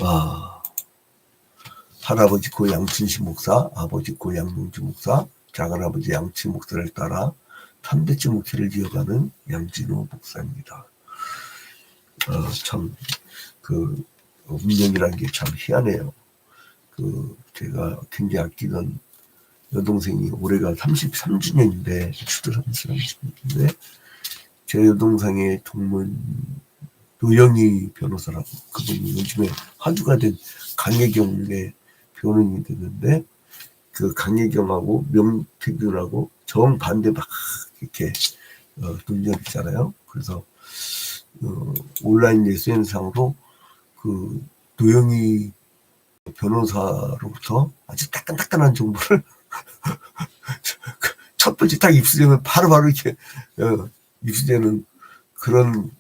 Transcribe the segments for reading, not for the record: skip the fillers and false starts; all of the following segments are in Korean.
아, 할아버지 고 양춘식 목사, 아버지 고 양봉주 목사, 작은아버지 양치 목사를 따라 3대째 목회를 이어가는 양진호 목사입니다. 참, 운명이라는 게 참 희한해요. 제가 굉장히 아끼던 여동생이 올해가 33주년인데, 추도 33주년인데, 제 여동생의 동문 노영희 변호사라고, 그분이 요즘에 화두가 된 강혜경의 변호인이 됐는데, 그 강혜경하고 명태균하고 정반대 막 이렇게 논쟁이 있잖아요. 그래서 온라인 SNS상으로 그 노영희 변호사로부터 아주 따끈따끈한 정보를 첫 번째 딱 입수되면 바로바로 이렇게 입수되는 그런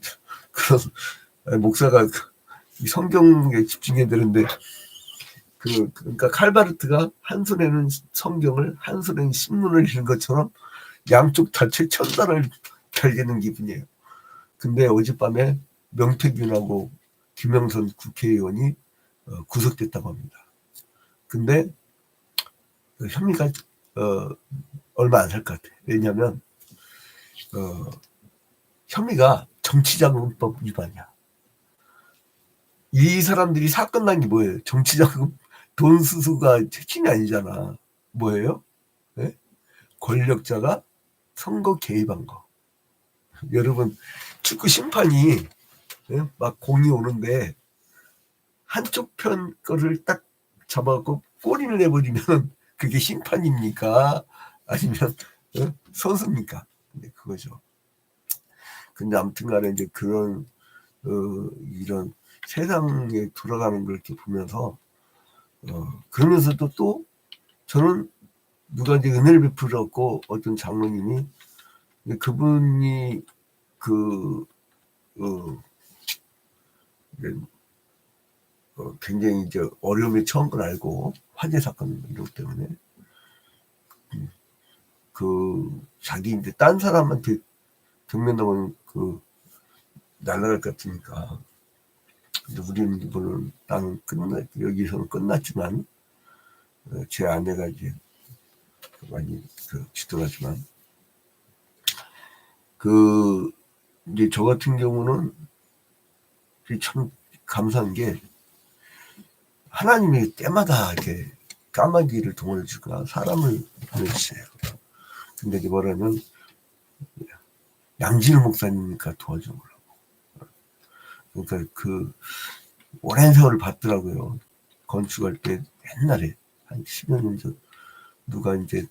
목사가 성경에 집중해야 되는데, 그러니까 칼바르트가 한 손에는 성경을 한 손에는 신문을 읽는 것처럼 양쪽 다채 천단을 달리는 기분이에요. 근데 어젯밤에 명태균하고 김영선 국회의원이 구속됐다고 합니다. 근데 혐의가 얼마 안 살 것 같아요. 왜냐하면 혐의가 정치자금법 위반이야. 이 사람들이 사건 난 게 뭐예요? 정치자금 돈 수수가 핵심이 아니잖아. 뭐예요? 네? 권력자가 선거 개입한 거. 여러분, 축구 심판이 막 공이 오는데 한쪽 편 거를 딱 잡아갖고 골인을 내버리면 그게 심판입니까? 아니면 선수입니까? 네, 그거죠. 근데 아무튼 간에 이제 그런 이런 세상에 돌아가는 걸 이렇게 보면서 그러면서도 또 저는 누가 이제 은혜를 베풀었고 어떤 장로님이 그분이 굉장히 이제 어려움에 처한 걸 알고 화재 사건 이런 것 때문에 자기 이제 딴 사람한테 경면하면 날아갈 것 같으니까. 근데 우리는 이번은 나는 여기서는 끝났지만 제 아내가 이제 많이 지도하지만 이제 저 같은 경우는 참 감사한 게 하나님이 때마다 이렇게 까마귀를 동원해 주거나 사람을 보내주세요. 근데 이게 뭐라면 양진호 목사님이니까 도와주려고. 그러니까 오랜 세월을 봤더라고요. 건축할 때 옛날에 한 10여 년 전 누가 이제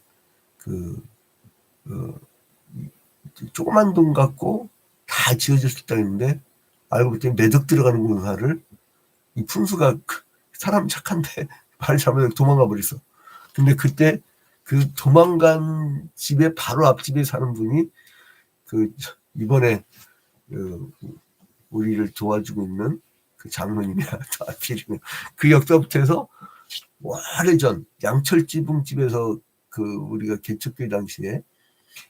조그만 돈 갖고 다 지어졌다 했는데 알고 봤더니 매덕 들어가는 공사를 이 fun수가 사람 착한데 말 잘못해서 도망가 버렸어. 근데 그때 도망간 집에 바로 앞집에 사는 분이 이번에 우리를 도와주고 있는 장로님이야. 그 역사부터 해서 오래전 양철지붕집에서 우리가 개척교회 당시에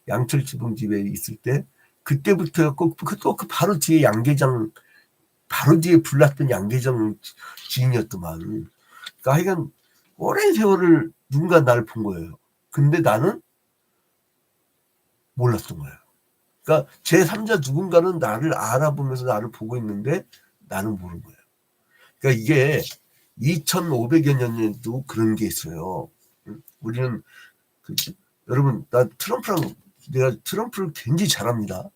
양철지붕집에 있을 때 그때부터 또 바로 뒤에 양계장 바로 뒤에 불났던 양계장 지인이었더만. 그러니까 하여간 오랜 세월을 누군가 나를 본 거예요. 근데 나는 몰랐던 거예요. 그러니까 제3자 누군가는 나를 알아보면서 나를 보고 있는데 나는 모르는 거예요. 그러니까 이게 2500여 년에도 그런 게 있어요. 우리는 여러분, 내가 트럼프를 굉장히 잘합니다.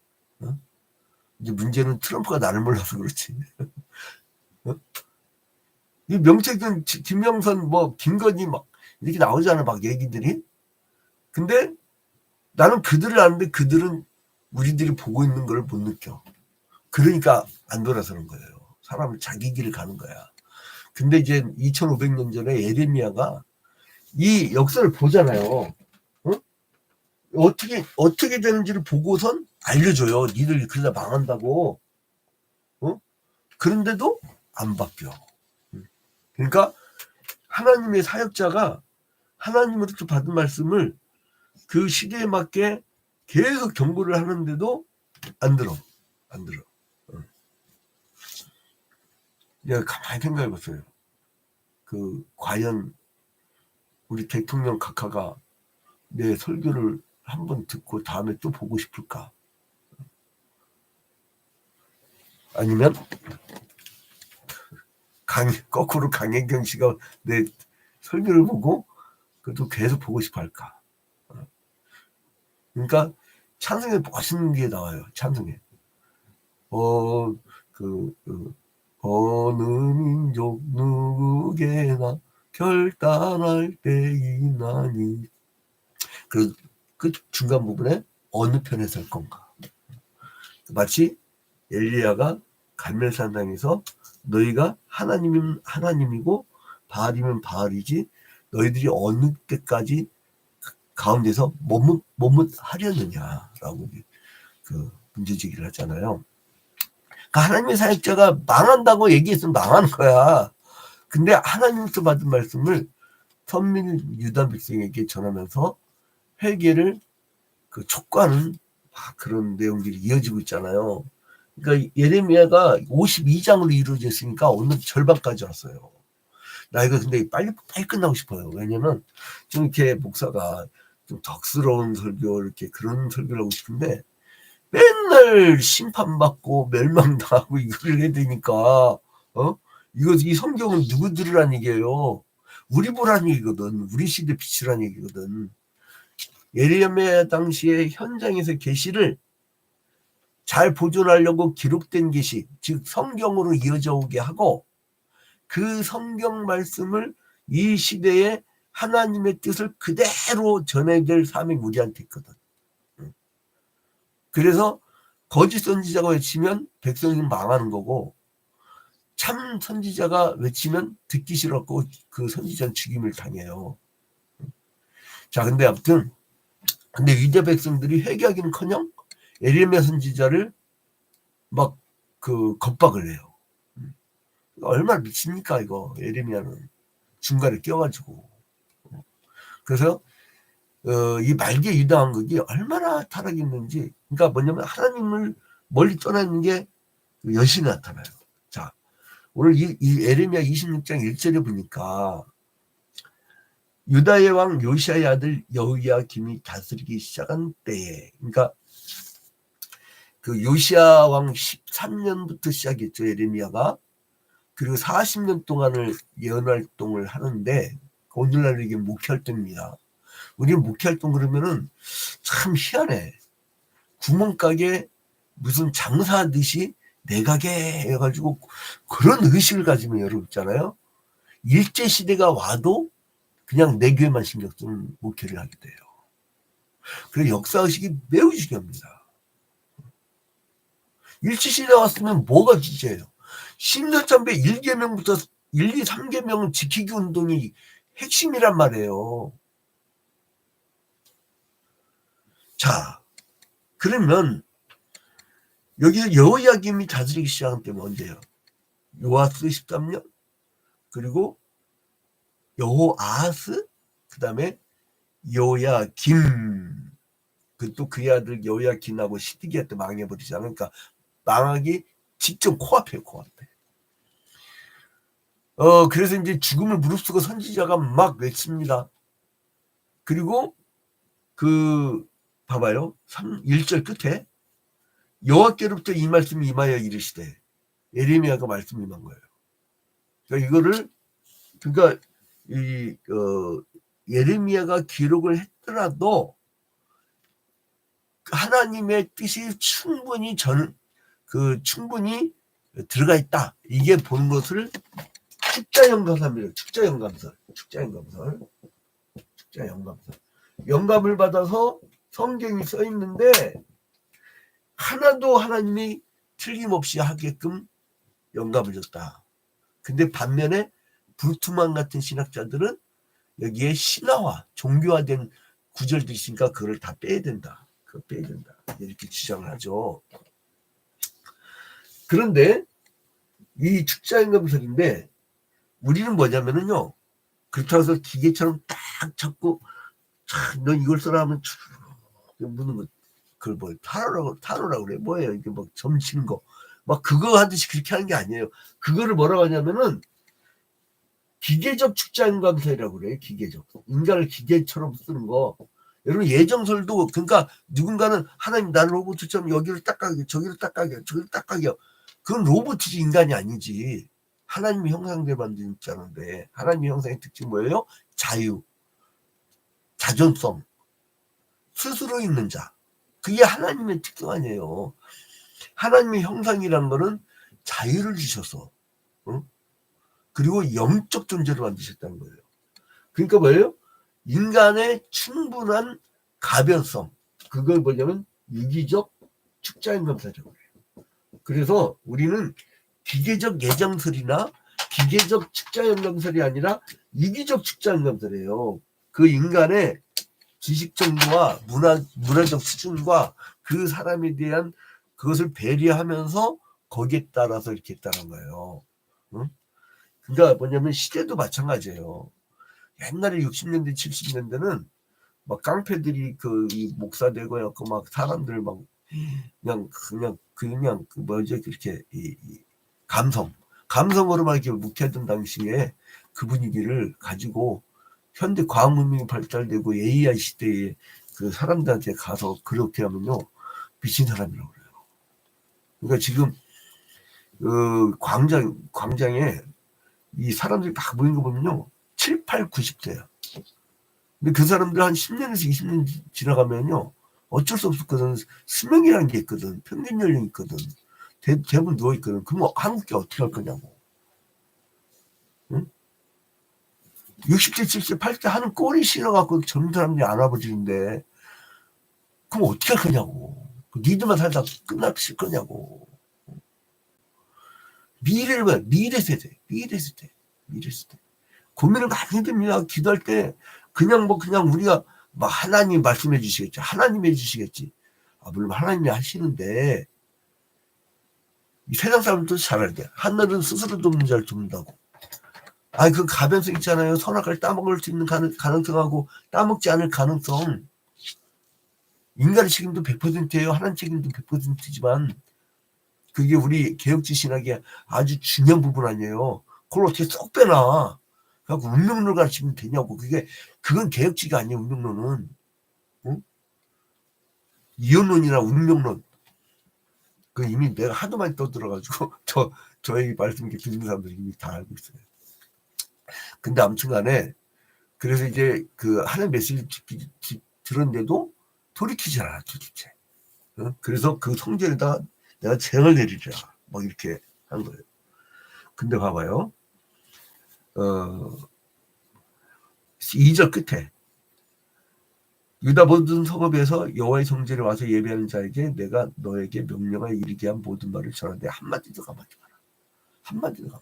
이제 문제는 트럼프가 나를 몰라서 그렇지. 이 명태균, 김영선, 김건희 이렇게 나오잖아, 얘기들이. 근데 나는 그들을 아는데 그들은 우리들이 보고 있는 걸 못 느껴. 그러니까 안 돌아서는 거예요. 사람은 자기 길을 가는 거야. 근데 이제 2500년 전에 예레미야가 이 역사를 보잖아요. 어떻게 되는지를 보고선 알려줘요. 니들 그러다 망한다고. 그런데도 안 바뀌어. 그러니까 하나님의 사역자가 하나님으로부터 받은 말씀을 그 시대에 맞게 계속 경고를 하는데도 안 들어. 내가 가만히 생각해 봤어요. 과연 우리 대통령 각하가 내 설교를 한번 듣고 다음에 또 보고 싶을까? 아니면 거꾸로 강혜경 씨가 내 설교를 보고 그것도 계속 보고 싶어 할까? 그러니까 찬송에 멋있는 게 나와요. 찬송에. 어느 민족 누구게나 결단할 때 있나니. 그 중간 부분에 어느 편에 설 건가. 마치 엘리야가 갈멜산당에서 너희가 하나님이면 하나님이고 바알이면 바알이지 너희들이 어느 때까지 가운데서 머뭇하려느냐라고 문제제기를 하잖아요. 그러니까 하나님의 사역자가 망한다고 얘기했으면 망하는 거야. 근데 하나님께서 받은 말씀을 선민 유다 백성에게 전하면서 회개를 촉구하는 그런 내용들이 이어지고 있잖아요. 그러니까 예레미야가 52장으로 이루어졌으니까 오늘 절반까지 왔어요. 나 이거 근데 빨리 끝나고 싶어요. 왜냐면 좀 이렇게 목사가 좀 덕스러운 설교 이렇게 그런 설교를 하고 싶은데 맨날 심판받고 멸망당하고 이걸 해야 되니까 이 성경은 누구 들으란 얘기예요. 우리 보란 얘기거든. 우리 시대 빛이란 얘기거든. 예레미야 당시에 현장에서 계시를 잘 보존하려고 기록된 계시, 즉 성경으로 이어져 오게 하고 그 성경 말씀을 이 시대에 하나님의 뜻을 그대로 전해될 사명이 우리한테 있거든. 그래서 거짓 선지자가 외치면 백성이 망하는 거고 참 선지자가 외치면 듣기 싫었고 그 선지자는 죽임을 당해요. 자, 근데 아무튼 유대 백성들이 회개하기는커녕 예레미야 선지자를 막 겁박을 해요. 얼마나 미칩니까 이거. 예레미야는 중간에 껴가지고. 그래서 이 말기의 유다 왕국이 얼마나 타락이 있는지, 그러니까 뭐냐면 하나님을 멀리 떠나는 게 여신이 나타나요. 자, 오늘 이 예레미야 26장 1절에 보니까 유다의 왕 요시아의 아들 여호야김이 다스리기 시작한 때에, 그러니까 요시아 왕 13년부터 시작했죠, 예레미야가. 그리고 40년 동안을 예언 활동을 하는데 오늘날 이게 목회활동입니다. 우리는 목회활동 그러면은 참 희한해. 구멍가게 무슨 장사하듯이 내가게 해가지고 그런 의식을 가지면 여러분 있잖아요. 일제시대가 와도 그냥 내 교회만 신경 쓰는 목회를 하게 돼요. 그래서 역사의식이 매우 중요합니다. 일제시대 왔으면 뭐가 진짜예요? 신사참배 1계명부터 1, 2, 3계명을 지키기 운동이 핵심이란 말이에요. 자, 그러면 여기서 여호야김이 다스리기 시작한 때는 언제예요? 요아스 13년, 그리고 여호아하스, 그 다음에 여호야김, 또 그의 아들 여호야김하고 시드기야 때 망해버리잖아요. 그러니까 망하기 직전 코앞에. 그래서 이제 죽음을 무릅쓰고 선지자가 막 외칩니다. 그리고 봐봐요. 1절 끝에 여호와께로부터 이 말씀이 임하여 이르시되, 예레미야가 말씀이 임한 거예요. 그러니까 예레미야가 기록을 했더라도 하나님의 뜻이 충분히 들어가 있다. 이게 보는 것을 축자영감설입니다. 축자영감설. 영감을 받아서 성경이 써 있는데 하나도 하나님이 틀림없이 하게끔 영감을 줬다. 근데 반면에 브루트만 같은 신학자들은 여기에 신화화, 종교화된 구절들이 있으니까 그걸 다 빼야 된다. 이렇게 주장을 하죠. 그런데 이 축자영감설인데 우리는 뭐냐면은요, 그렇다고 해서 기계처럼 딱 잡고 너 이걸 써라 하면 무는 거, 그걸 타로라고 그래. 뭐예요 이게 막 점치는 거 막 그거 하듯이 그렇게 하는 게 아니에요. 그거를 뭐라고 하냐면은 기계적 축자인감설이라고 그래요. 기계적. 인간을 기계처럼 쓰는 거. 여러분 예정설도 그러니까 누군가는 하나님 나는 로봇처럼 여기를 딱 가게 저기를 딱 가게 저기를 딱 가게 그건 로봇이지 인간이 아니지. 하나님의 형상대로 만들었는데 하나님의 형상의 특징이 뭐예요? 자유, 자존성, 스스로 있는 자. 그게 하나님의 특성 아니에요. 하나님의 형상이라는 거는 자유를 주셔서 그리고 영적 존재로 만드셨다는 거예요. 그러니까 뭐예요? 인간의 충분한 가변성. 그걸 뭐냐면 유기적 축자임감설이라고 해요. 그래서 우리는 기계적 예정설이나 기계적 축자임감설이 아니라 유기적 축자임감설이에요. 그 인간의 지식 정도와 문화적 수준과 그 사람에 대한 그것을 배려하면서 거기에 따라서 이렇게 했다는 거예요. 응? 그러니까 뭐냐면 시대도 마찬가지예요. 옛날에 60년대 70년대는 막 깡패들이 이 목사 되고 해갖고 막 사람들 막 그냥 그 뭐지 그렇게 이 감성으로 막 이렇게 묵혀둔 당시에 그 분위기를 가지고 현대 과학 문명이 발달되고 AI 시대에 그 사람들한테 가서 그렇게 하면요 미친 사람이라고 그래요. 그러니까 지금 그 광장에 이 사람들이 막 모인 거 보면요 7, 8, 90대야. 근데 그 사람들 한 10년에서 20년 지나가면요 어쩔 수 없었거든. 수명이라는 게 있거든. 평균 연령이 있거든. 대부분 누워있거든. 그럼 한국계 어떻게 할 거냐고. 응? 60대, 70대, 80대 하는 꼴이 싫어갖고 젊은 사람들이 안 와버리는데 그럼 어떻게 할 거냐고. 니들만 살다 끝났을 거냐고. 미래를 봐. 미래 세대. 고민을 많이 됩니다. 기도할 때 그냥 우리가 막 하나님 말씀해 주시겠지. 하나님이 해주시겠지. 물론 하나님이 하시는데 이 세상 사람들도 잘 알게. 하늘은 스스로 돕는 자를 돕는다고. 그 가변성 있잖아요. 선악을 따먹을 수 있는 가능성하고 따먹지 않을 가능성. 인간의 책임도 100%예요. 하나님 책임도 100%지만 그게 우리 개혁지 신학의 아주 중요한 부분 아니에요. 그걸 어떻게 쏙 빼놔. 그래갖고 운명론을 가르치면 되냐고. 그건 개혁지가 아니에요. 운명론은. 응? 이혼론이나 운명론. 그 이미 내가 하도 많이 떠들어가지고 저의 말씀 이렇게 듣는 사람들이 이미 다 알고 있어요. 근데 아무튼 간에 그래서 이제 그 하나님 메시지 들었는데도 돌이키지 않아 도대체. 그래서 그 성전에다가 내가 재앙을 내리리라 막 이렇게 한 거예요. 근데 봐봐요. 2절 끝에 유다 모든 성읍에서 여호와의 성전에 와서 예배하는 자에게 내가 너에게 명령하여 이르게 한 모든 말을 전하되 한마디도 감하지 마라.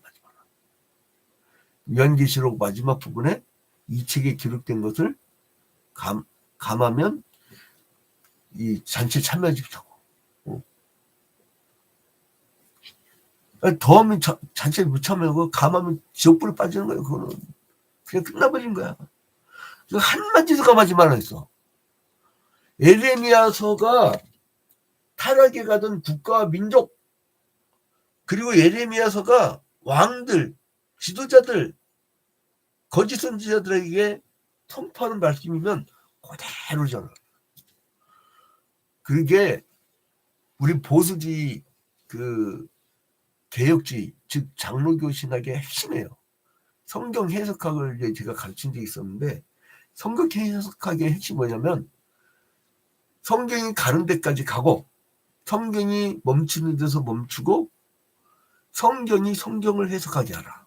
요한계시록 마지막 부분에 이 책에 기록된 것을 감하면 이 잔치에 참여하지 못하고 더하면 잔치에 못 참여하고 감하면 지옥불에 빠지는 거예요. 그거는 그냥 끝나버린 거야. 한마디도 감하지 말라 했어. 예레미야서가 타락에 가던 국가와 민족 그리고 예레미야서가 왕들 지도자들 거짓 선지자들에게 선포하는 말씀이면 그대로잖아. 그게 우리 보수주의 그 개혁주의 즉 장로교 신학의 핵심이에요. 성경 해석학을 제가 가르친 적이 있었는데 성경 해석학의 핵심이 뭐냐면 성경이 가는 데까지 가고 성경이 멈추는 데서 멈추고 성경이 성경을 해석하게 하라.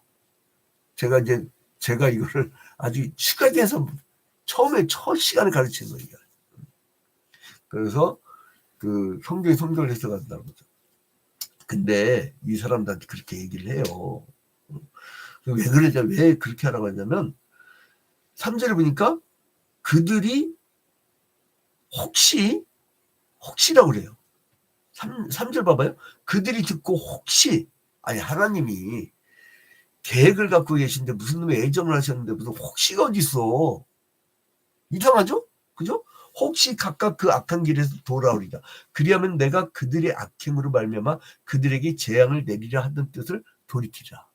제가 이거를 아주 추가해서 처음에 첫 시간에 가르치는 거예요. 그래서 그 성경이 성경을 해석한다는 거죠. 근데 이 사람들한테 그렇게 얘기를 해요. 왜 그러냐, 왜 그렇게 하라고 하냐면 3절에 보니까 그들이 혹시라고 그래요. 3절 봐봐요. 그들이 듣고 혹시 하나님이 계획을 갖고 계신데 무슨 놈의 애정을 하셨는데 무슨 혹시가 어디 있어. 이상하죠? 그죠? 혹시 각각 그 악한 길에서 돌아오리라. 그리하면 내가 그들의 악행으로 말미암아 그들에게 재앙을 내리라 하던 뜻을 돌이키라.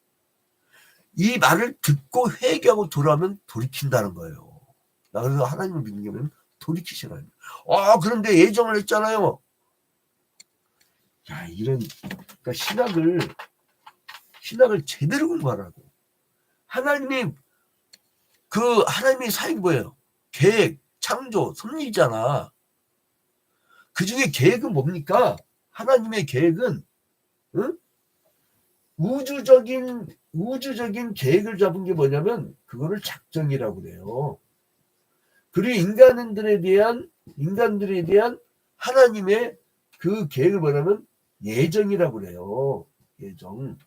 이 말을 듣고 회개하고 돌아오면 돌이킨다는 거예요. 나 그래서 하나님을 믿는 게면 돌이키시라는 거예요. 그런데 예정을 했잖아요. 야, 이런, 그러니까 신학을 제대로 공부하라고. 하나님이 사역이 뭐예요? 계획, 창조, 섭리잖아. 그 중에 계획은 뭡니까? 하나님의 계획은, 응? 우주적인 계획을 잡은 게 뭐냐면, 그거를 작정이라고 그래요. 그리고 인간들에 대한 하나님의 그 계획을 뭐냐면, 예정이라고 그래요. 예정.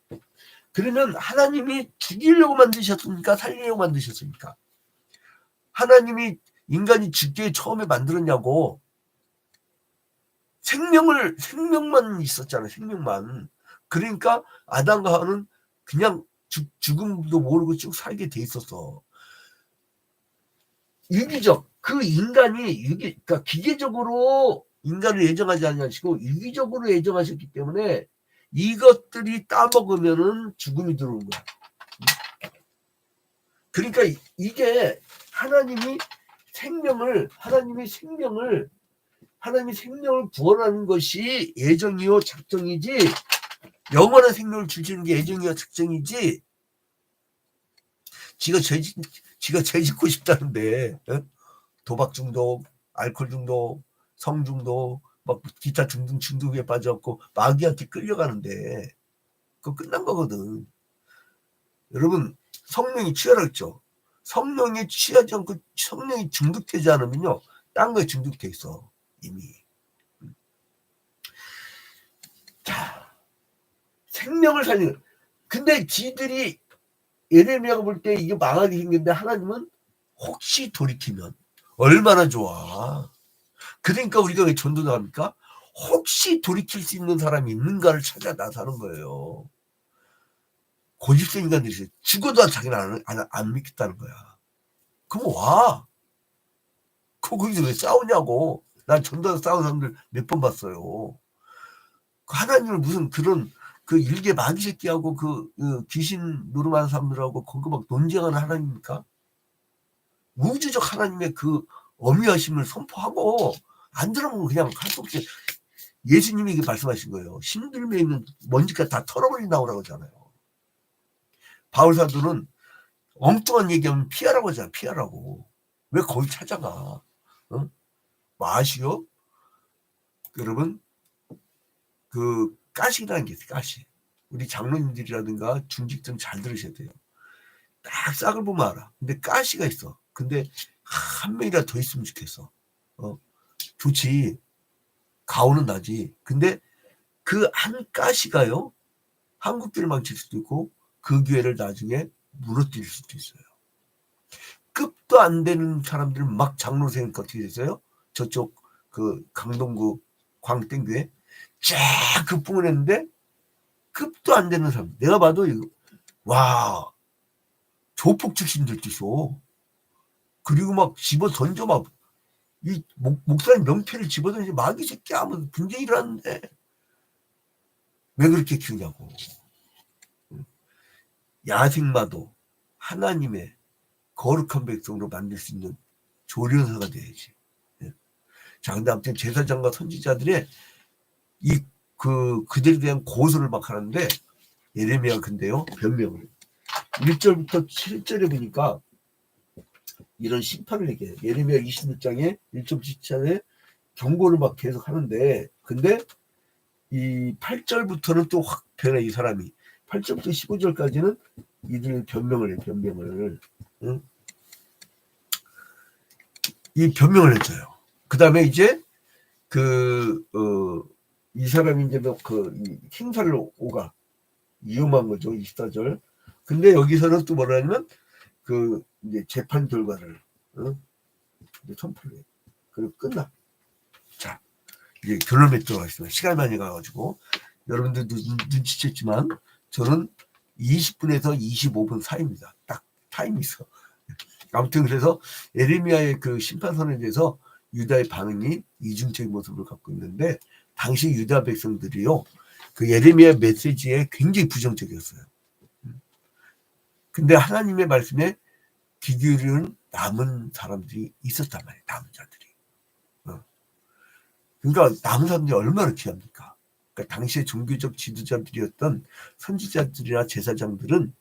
그러면 하나님이 죽이려고 만드셨습니까? 살리려고 만드셨습니까? 하나님이 인간이 죽게 처음에 만들었냐고. 생명만 있었잖아요. 생명만. 그러니까 아담과 하와는 그냥 죽음도 모르고 쭉 살게 돼 있었어. 유기적. 그 인간이 그러니까 기계적으로 인간을 예정하지 않으시고 유기적으로 예정하셨기 때문에 이것들이 따먹으면은 죽음이 들어오는 거야. 그러니까 이게 하나님이 생명을 구원하는 것이 예정이요 작정이지, 영원한 생명을 주시는 게 예정이요 작정이지, 지가 죄 짓고 싶다는데, 도박 중독, 알코올 중독, 성 중독, 막 기타 등등 중독에 빠져갖고 마귀한테 끌려가는데 그거 끝난 거거든. 여러분, 성령이 취하라 했죠. 성령이 취하지 않고 성령이 중독되지 않으면요, 딴 거에 중독돼 있어 이미. 자, 생명을 살리는. 근데 지들이 예레미야가 볼 때 이게 망하게 생겼는데 하나님은 혹시 돌이키면 얼마나 좋아. 그러니까 우리가 왜 전도를 합니까? 혹시 돌이킬 수 있는 사람이 있는가를 찾아 나서는 거예요. 고집센 인간들이 있어요. 죽어도 자기는 안 믿겠다는 거야. 그럼 와. 거기서 왜 싸우냐고. 난 전도에서 싸우는 사람들 몇 번 봤어요. 하나님을 무슨 그런 그 일개 마귀 새끼하고 그 귀신 노름하는 사람들하고 거기 막 논쟁하는 하나님입니까? 우주적 하나님의 그 어미하심을 선포하고 안 들으면 그냥 할 수 없이. 예수님이 이게 말씀하신 거예요. 힘들면 있는 먼지가 다 털어버린다고 그러잖아요. 바울사도는 엉뚱한 얘기하면 피하라고 하잖아. 피하라고. 왜 거기 찾아가? 마시오? 여러분, 그 가시라는 게 있어요. 가시. 우리 장로님들이라든가 중직들 잘 들으셔야 돼요. 딱 싹을 보면 알아. 근데 가시가 있어. 근데 한 명이라도 더 있으면 좋겠어. 좋지. 가오는 나지. 근데 그 한 가시가요, 한국교를 망칠 수도 있고 그 교회를 나중에 무너뜨릴 수도 있어요. 급도 안 되는 사람들은 막 장로 세우니까 어떻게 됐어요? 저쪽 그 강동구 광땡교회 쫙 급풍을 했는데 급도 안 되는 사람. 내가 봐도 와, 조폭 출신들도 있어. 그리고 막 집어 던져 막 이 목사님 명패를 집어 던지 마귀 새끼 아무 분쟁이 일어났는데 왜 그렇게 키우냐고. 야생마도 하나님의 거룩한 백성으로 만들 수 있는 조련사가 돼야지. 자, 근데 아무튼 제사장과 선지자들의 그들에 대한 고소를 막 하는데, 예레미야 근데요, 변명을 1절부터 7절에 보니까 이런 심판을 얘기해요. 예레미야 26장에 1.7절에 경고를 막 계속 하는데, 근데 이 8절부터는 또 확 변해. 이 사람이 8절부터 15절까지는 이들 변명을 해. 변명을. 응? 이 변명을 해줘요. 그 다음에 이제 이 사람이 이제 행사를 오가 위험한 거죠. 24절. 근데 여기서는 또 뭐라냐면 이제 재판 결과를 이제 선포를 해. 그리고 끝나. 자, 이제 결론 맺도록 하겠습니다. 시간이 많이 가가지고 여러분들 눈치챘지만 저는 20분에서 25분 사이입니다. 딱 타임이 있어. 아무튼 그래서 예레미야의 그 심판선에 대해서 유다의 반응이 이중적인 모습을 갖고 있는데, 당시 유다 백성들이요, 그 예레미야 메시지에 굉장히 부정적이었어요. 근데 하나님의 말씀에 귀 기울이는 남은 사람들이 있었단 말이에요. 남은 자들이. 그러니까 남은 사람들이 얼마나 귀합니까? 그러니까 당시의 종교적 지도자들이었던 선지자들이나 제사장들은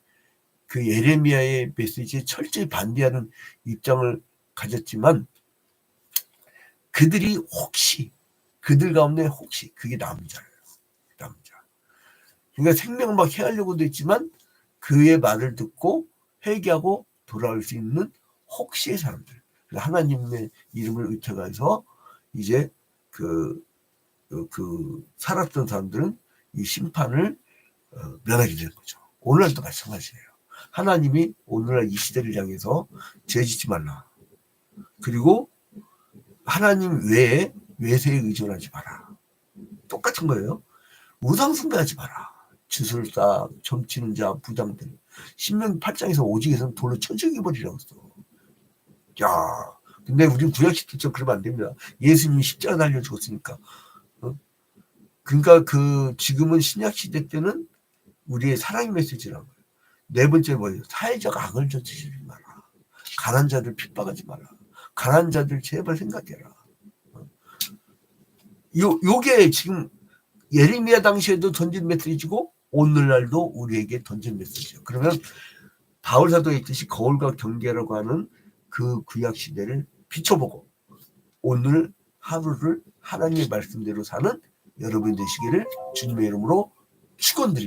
그 예레미야의 메시지에 철저히 반대하는 입장을 가졌지만 그들이 혹시 그들 가운데 혹시 그게 남은 자예요. 남은 자. 그러니까 생명을 막 해하려고도 했지만 그의 말을 듣고 회개하고 돌아올 수 있는 혹시의 사람들. 하나님의 이름을 의탁해서 이제 그 살았던 사람들은 이 심판을 면하게 되는 거죠. 오늘날도 마찬가지예요. 하나님이 오늘날 이 시대를 향해서 죄짓지 말라. 그리고 하나님 외에 외세에 의존하지 마라. 똑같은 거예요. 우상 숭배하지 마라. 주술사, 점치는 자, 부장들. 신명기 8장에서 오직에서는 돌로 쳐 죽여버리라고 했어. 야, 근데 우린 구약시대처럼 그러면 안 됩니다. 예수님이 십자가 달려 죽었으니까. 그러니까 지금은 신약시대 때는 우리의 사랑의 메시지라는 거예요. 네 번째 뭐예요? 사회적 악을 저지르지 마라. 가난한 자들 핍박하지 마라. 가난한 자들 제발 생각해라. 요게 지금 예레미야 당시에도 던진 메시지고 오늘날도 우리에게 던진 메시지예요. 그러면 바울 사도가 있듯이 거울과 경계라고 하는 그 구약 시대를 비춰보고 오늘 하루를 하나님의 말씀대로 사는 여러분 되시기를 주님의 이름으로 축원드립니다.